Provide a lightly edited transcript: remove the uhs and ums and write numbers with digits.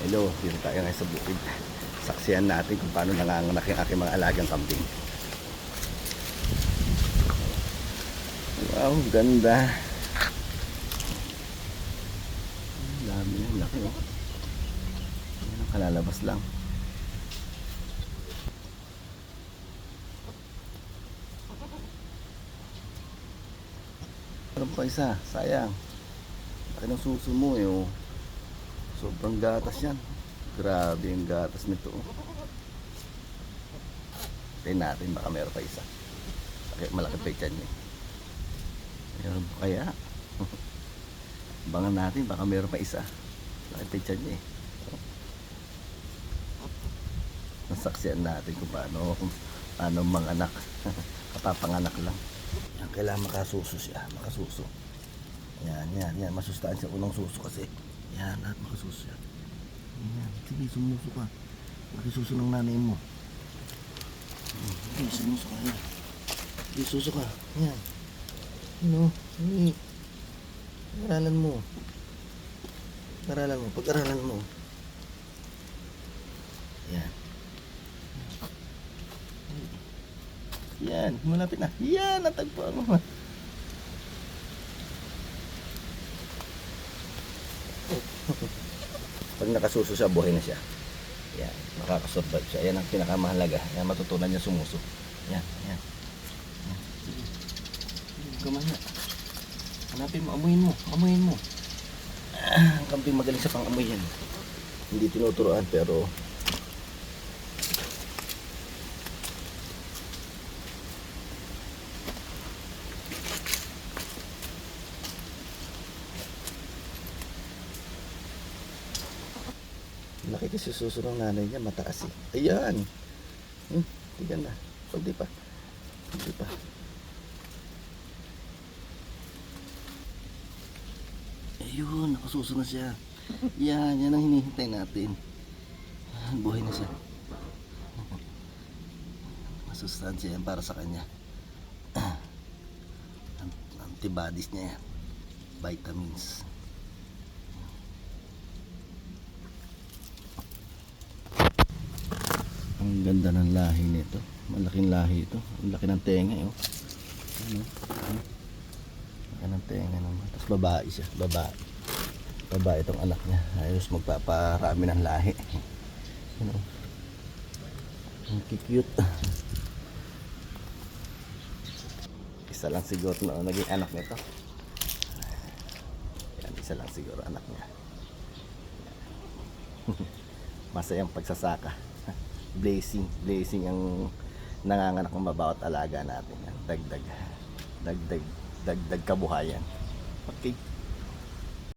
Hello, dito tayo ngayon sa bukid. Saksiyan natin kung paano nanganganak yung aking mga alagang kambing. Wow, ganda. Ang dami yan, laki oh. Yan ang kalalabas lang. Meron pa isa, sayang. Laki ng suso mo eh oh. Sobrang gatas yan. Grabe yung gatas nito oh. Tignan natin, baka meron pa isa. Malaki pa yung tiyan niya. Meron pa kaya? Abangan natin, baka meron pa isa. Malaki pa yung tiyan niya eh. Nasaksiyan natin kung paano manganak. Kapapanganak lang. Yan, kailangan makasuso siya. Makasuso. Yan. Masustansya unang suso kasi. Yan, lahat makasuso yan. Yan, sige, sumuso ka. Makisuso ng nanay mo. Sige, sumuso ka. Yan. Sige, suso ka. Yan. Ano? Hindi. Pag-aralan mo. Pag-aralan mo. Yan. Yan, malapit na. Yan, natagpuan mo. Pag nakasuso siya, buhay na siya. Yan, makakasurvive siya. Yan ang pinakamahalaga. Yan, matutunan niya sumuso. Yan. Sige. Gumana. Hanapin mo, amuyin mo. Ang kambing magaling sa pang-amoy yan. Hindi tinuturoan pero laki kasi suso ng nanay niya, mataas eh. Ayan. Tignan na. Pwede pa. Ayun, nakasuso na siya. Yan ang hinihintay natin. Buhay na siya. Masustansya yan para sa kanya. Antibodies niya yan. Vitamins. Ang ganda ng lahi nito. Malaking lahi ito. Ang laki ng tenga eh. Laki ng tenga naman. Tapos babae siya. Babae itong anak niya. Ayos magpaparami ng lahi. Ang cute. Isa lang siguro na naging anak nito. Yan, isa lang siguro anak niya. Masayang pagsasaka. Blessing ang nanganganak ng mabawat alaga natin. Dagdag kabuhayan. Okay.